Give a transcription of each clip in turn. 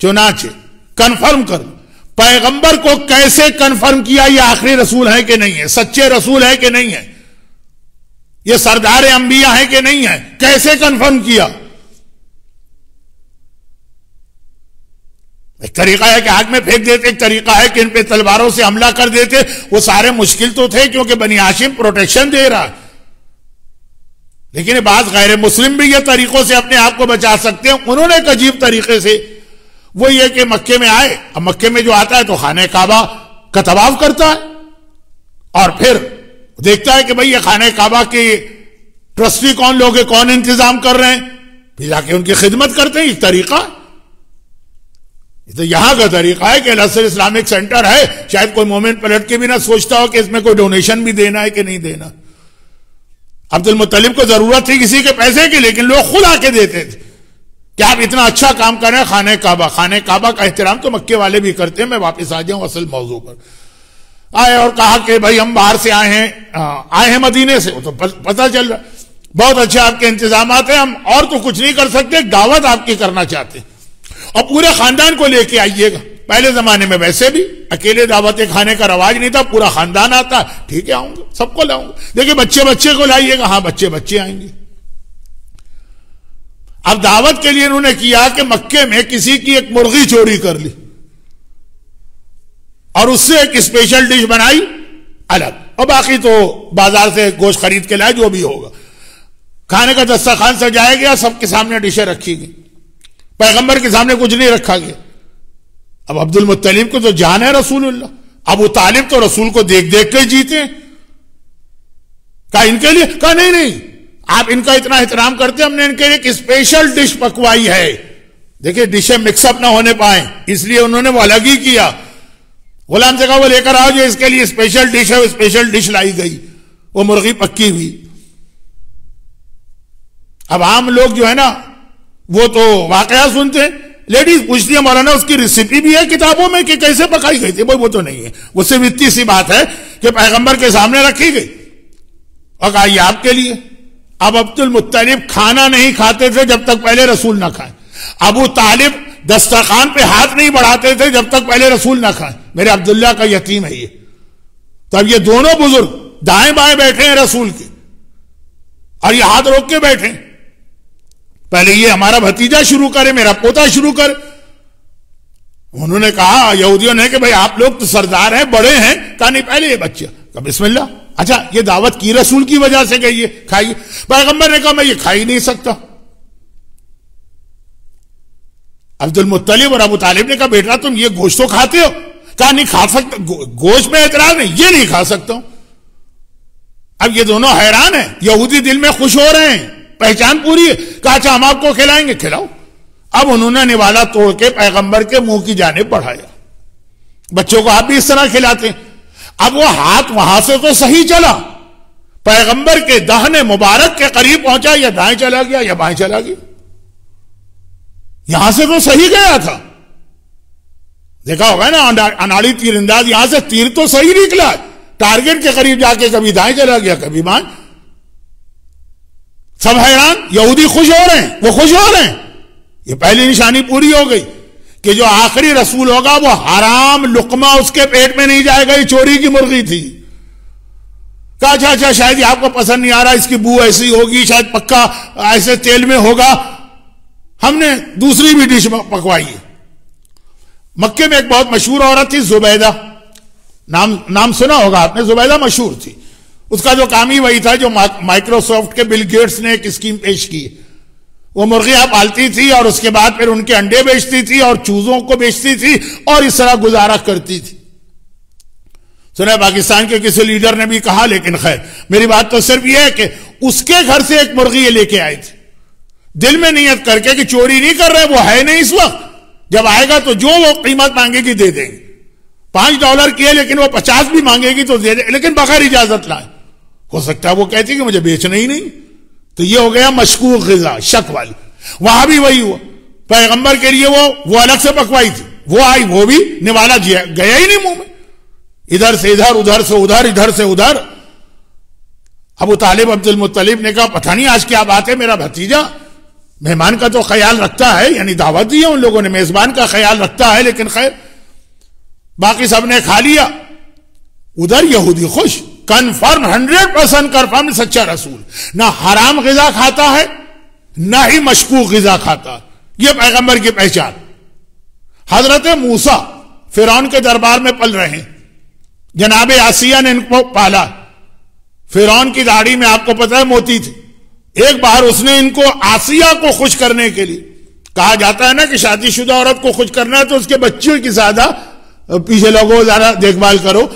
چنانچہ کنفرم کر لو پیغمبر کو کیسے کنفرم کیا یہ آخری رسول ہے کہ نہیں ہے، سچے رسول ہے کہ نہیں ہے، یہ سردار انبیاء ہے کہ نہیں ہے، کیسے کنفرم کیا؟ ایک طریقہ ہے کہ آگ میں پھینک دیتے، ایک طریقہ ہے کہ ان پہ تلواروں سے حملہ کر دیتے، وہ سارے مشکل تو تھے کیونکہ بنی ہاشم پروٹیکشن دے رہا، لیکن بعض غیر مسلم بھی یہ طریقوں سے اپنے آپ کو بچا سکتے ہیں۔ انہوں نے ایک عجیب طریقے سے، وہ یہ کہ مکے میں آئے، اب مکے میں جو آتا ہے تو خانہ کعبہ کا طواف کرتا ہے اور پھر دیکھتا ہے کہ بھئی یہ خانہ کعبہ کے ٹرسٹی کون لوگ ہیں، کون انتظام کر رہے ہیں، پھر جا کے ان کی خدمت کرتے ہیں۔ یہ طریقہ تو یہاں کا طریقہ ہے کہ الاسر اسلامک سینٹر ہے، شاید کوئی مومن پلٹ کے بھی نہ سوچتا ہو کہ اس میں کوئی ڈونیشن بھی دینا ہے کہ نہیں دینا۔ عبد المطلب کو ضرورت تھی کسی کے پیسے کی، لیکن لوگ خود آ کے دیتے تھے کہ آپ اتنا اچھا کام کریں۔ خانہ کعبہ کا احترام تو مکے والے بھی کرتے ہیں۔ میں واپس آ جاؤں اصل موضوع پر۔ آئے اور کہا کہ بھائی ہم باہر سے آئے ہیں مدینے سے، وہ تو پتہ چل رہا بہت اچھے آپ کے انتظامات ہیں، ہم اور تو کچھ نہیں کر سکتے، دعوت آپ کی کرنا چاہتے ہیں اور پورے خاندان کو لے کے آئیے گا۔ پہلے زمانے میں ویسے بھی اکیلے دعوتیں کھانے کا رواج نہیں تھا، پورا خاندان آتا، ٹھیک ہے آؤں گا، سب کو لاؤں گا، دیکھیں بچے کو لائیے گا، ہاں بچے آئیں گے۔ اب دعوت کے لیے انہوں نے کیا کہ مکے میں کسی کی ایک مرغی چوری کر لی اور اس سے ایک اسپیشل ڈش بنائی الگ، اور باقی تو بازار سے گوشت خرید کے لائے، جو بھی ہوگا۔ کھانے کا دسترخوان سجایا گیا، سب کے سامنے ڈشیں رکھی گئی، پیغمبر کے سامنے کچھ نہیں رکھا گیا۔ اب عبد المطلب کو تو جان ہے رسول اللہ، ابو طالب تو رسول کو دیکھ کے جیتے ہیں۔ کہا ان کے لیے، کہا نہیں آپ ان کا اتنا احترام کرتے ہیں، ہم نے ان کے لیے ایک اسپیشل ڈش پکوائی ہے۔ دیکھیں ڈشیں مکس اپ نہ ہونے پائیں، اس لیے انہوں نے وہ الگ ہی کیا۔ غلام سے کہا وہ لے کر آؤ جو اس کے لیے اسپیشل ڈش ہے، اسپیشل ڈش لائی گئی، وہ مرغی پکی ہوئی۔ اب عام لوگ جو ہے نا وہ تو واقعہ سنتے ہیں، لیڈیز پوچھتی ہے مولانا اس کی ریسیپی بھی ہے کتابوں میں کہ کیسے پکائی گئی تھی؟ وہ تو نہیں ہے، وہ صرف اتنی سی بات ہے کہ پیغمبر کے سامنے رکھی گئی اور کہا یہ آپ کے لیے۔ اب عبد المطلب کھانا نہیں کھاتے تھے جب تک پہلے رسول نہ کھائیں، ابو طالب دسترخوان پہ ہاتھ نہیں بڑھاتے تھے جب تک پہلے رسول نہ کھائیں۔ میرے عبداللہ کا یتیم ہے یہ۔ تو اب یہ دونوں بزرگ دائیں بائیں بیٹھے ہیں رسول کے اور یہ ہاتھ روک کے بیٹھے ہیں، پہلے یہ ہمارا بھتیجا شروع کرے، میرا پوتا شروع کرے۔ انہوں نے کہا یہودیوں نے کہ بھئی آپ لوگ تو سردار ہیں، بڑے ہیں، کہا نہیں پہلے یہ بچہ، کہا بسم اللہ۔ اچھا یہ دعوت کی رسول کی وجہ سے گئی ہے، کھائیے۔ پیغمبر نے کہا میں یہ کھا ہی نہیں سکتا۔ عبد المطلب اور ابو طالب نے کہا بیٹا تم یہ گوشت تو کھاتے ہو؟ کہا نہیں کھا سکتا، گوشت میں اعتراض نہیں، یہ نہیں کھا سکتا ہوں۔ اب یہ دونوں حیران ہیں، یہودی دل میں خوش ہو رہے ہیں، پہچان پوری ہے۔ کہا اچھا ہم آپ کو کھلائیں گے، کھلاؤ۔ اب انہوں نے نوالا توڑ کے پیغمبر کے منہ کی جانب بڑھایا، بچوں کو آپ بھی اس طرح کھلاتے ہیں۔ اب وہ ہاتھ وہاں سے تو صحیح چلا، پیغمبر کے دہن مبارک کے قریب پہنچا، یا دائیں چلا گیا یا بائیں چلا گیا، یہاں سے تو صحیح گیا تھا۔ دیکھا ہوگا نا اناڑی تیر انداز، یہاں سے تیر تو صحیح نکلا، ٹارگٹ کے قریب جا کے کبھی دائیں چلا گیا کبھی بائیں۔ سب حیران، یہودی خوش ہو رہے ہیں، وہ خوش ہو رہے ہیں۔ یہ پہلی نشانی پوری ہو گئی کہ جو آخری رسول ہوگا وہ حرام لقمہ اس کے پیٹ میں نہیں جائے گا، یہ چوری کی مرغی تھی۔ کہا اچھا شاید یہ آپ کو پسند نہیں آ رہا، اس کی بو ایسی ہوگی، شاید پکا ایسے تیل میں ہوگا، ہم نے دوسری بھی ڈش پکوائی ہے۔ مکے میں ایک بہت مشہور عورت تھی زبیدہ، نام سنا ہوگا آپ نے، زبیدہ مشہور تھی۔ اس کا جو کام ہی وہی تھا جو مائکروسافٹ کے بل گیٹس نے ایک اسکیم پیش کی، وہ مرغیاں پالتی تھی اور اس کے بعد پھر ان کے انڈے بیچتی تھی اور چوزوں کو بیچتی تھی اور اس طرح گزارا کرتی تھی۔ سنا پاکستان کے کسی لیڈر نے بھی کہا، لیکن خیر میری بات تو صرف یہ ہے کہ اس کے گھر سے ایک مرغی یہ لے کے آئی تھی، دل میں نیت کر کے کہ چوری نہیں کر رہے، وہ ہے نہیں اس وقت، جب آئے گا تو جو وہ قیمت مانگے گی دے دیں گے۔ $5 کی ہے لیکن وہ 50 بھی مانگے گی تو دے دیں، لیکن بغیر اجازت لائے۔ ہو سکتا ہے وہ کہتی کہ مجھے بیچنا ہی نہیں، تو یہ ہو گیا مشکوک غذا، شک والی۔ وہاں بھی وہی ہوا، پیغمبر کے لیے وہ الگ سے پکوائی تھی، وہ آئی، وہ بھی نوالا گیا ہی نہیں منہ میں، ادھر سے ادھر، ادھر سے ادھر، ادھر سے ادھر۔ ابو طالب عبد المطلب نے کہا پتہ نہیں آج کیا بات ہے، میرا بھتیجا مہمان کا تو خیال رکھتا ہے، یعنی دعوت دی ہے ان لوگوں نے، میزبان کا خیال رکھتا ہے، لیکن خیر باقی سب نے کھا لیا. ادھر یہودی خوش، کنفرم 100% کنفرم سچا رسول، نہ حرام غذا کھاتا ہے نہ ہی مشکوک غذا کھاتا. یہ پیغمبر کی پہچان. حضرت موسیٰ فرعون کے دربار میں پل رہے ہیں، جناب آسیہ نے ان کو پالا. فرعون کی داڑھی میں آپ کو پتہ ہے موتی تھی. ایک بار اس نے ان کو آسیہ کو خوش کرنے کے لیے، کہا جاتا ہے نا کہ شادی شدہ عورت کو خوش کرنا ہے تو اس کے بچوں کی زیادہ پیچھے لوگوں زیادہ دیکھ بھال کرو.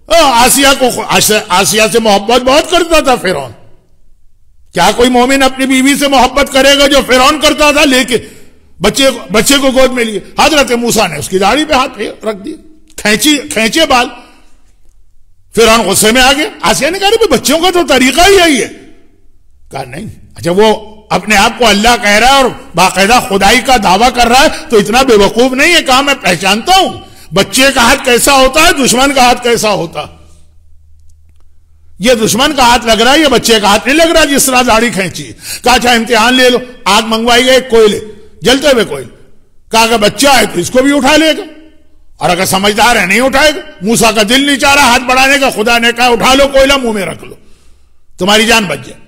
آسیہ سے محبت بہت کرتا تھا فرعون. کیا کوئی مومن اپنی بیوی سے محبت کرے گا جو فرعون کرتا تھا؟ لے کے بچے کو گود میں لیے. حضرت موسیٰ نے اس کی داڑھی پہ ہاتھ رکھ دیا، کھینچے بال. فرعون غصے میں آ گیا. آسیہ نے کہا بچوں کا تو طریقہ ہی یہی ہے. کہا نہیں، اچھا وہ اپنے آپ کو اللہ کہہ رہا ہے اور باقاعدہ خدائی کا دعویٰ کر رہا ہے تو اتنا بے وقوف نہیں ہے. کہا میں پہچانتا ہوں بچے کا ہاتھ کیسا ہوتا ہے، دشمن کا ہاتھ کیسا ہوتا. یہ دشمن کا ہاتھ لگ رہا ہے، یہ بچے کا ہاتھ نہیں لگ رہا جس طرح داڑھی کھینچی. کہا اچھا امتحان لے لو. آگ منگوائی گئی، کوئلے جلتے ہوئے کوئلے. کہا اگر بچہ ہے تو اس کو بھی اٹھا لے گا، اور اگر سمجھدار ہے نہیں اٹھائے گا. موسیٰ کا دل نہیں چاہ رہا ہاتھ بڑھانے کا. خدا نے کہا اٹھا لو کوئلہ، منہ میں رکھ لو، تمہاری جان بچ جائے.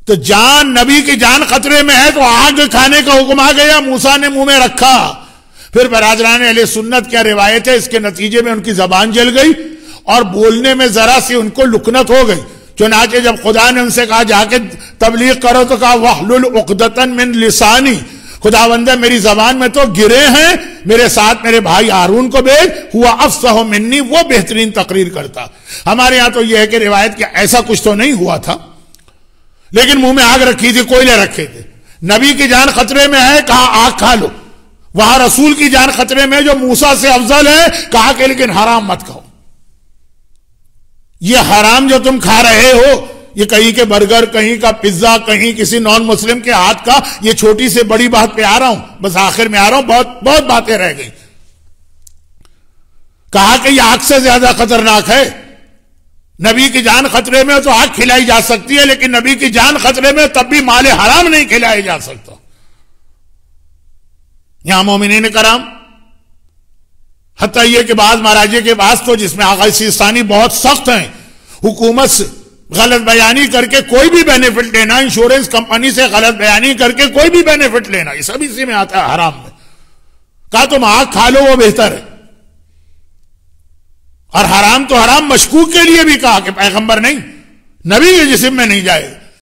تو جان، نبی کی جان خطرے میں ہے تو آگ کھانے کا حکم آ گیا. موسیٰ نے منہ میں رکھا. پھر برادران اہل سنت کیا روایت ہے، اس کے نتیجے میں ان کی زبان جل گئی اور بولنے میں ذرا سی ان کو لکنت ہو گئی. چنانچہ جب خدا نے ان سے کہا جا کے تبلیغ کرو تو کہا وَحْلُلْ عُقْدَةً مِّن لِسَانِي، خداوندہ میری زبان میں تو گرے ہیں، میرے ساتھ میرے بھائی ہارون کو بھیج، ہوا افصح منی، وہ بہترین تقریر کرتا. ہمارے ہاں تو یہ ہے کہ روایت کہ ایسا کچھ تو نہیں ہوا تھا، لیکن منہ میں آگ رکھی تھی، کوئلے رکھے تھے. نبی کی جان خطرے میں ہے، کہا آگ کھا لو. وہاں رسول کی جان خطرے میں جو موسیٰ سے افضل ہے، کہا کہ لیکن حرام مت کھاؤ. یہ حرام جو تم کھا رہے ہو، یہ کہیں کے برگر، کہیں کا پیزا، کہیں کسی نان مسلم کے ہاتھ کا، یہ چھوٹی سے بڑی بات پہ آ رہا ہوں، بس آخر میں آ رہا ہوں، بہت باتیں رہ گئی. کہا کہ یہ آگ سے زیادہ خطرناک ہے. نبی کی جان خطرے میں تو آگ کھلائی جا سکتی ہے، لیکن نبی کی جان خطرے میں تب بھی مال حرام نہیں کھلایا جا سکتا. یہاں مومنین کرام، حتیٰ یہ کہ بعض مہاراجے کے بعض تو جس میں آغا سیستانی بہت سخت ہیں، حکومت سے غلط بیانی کر کے کوئی بھی بینیفٹ لینا، انشورنس کمپنی سے غلط بیانی کر کے کوئی بھی بینیفٹ لینا، یہ سب اسی میں آتا ہے حرام میں. کہا تم آگ کھا لو وہ بہتر ہے. اور حرام تو حرام مشکوک کے لیے بھی کہا کہ پیغمبر نہیں، نبی کے جسم میں نہیں جائے.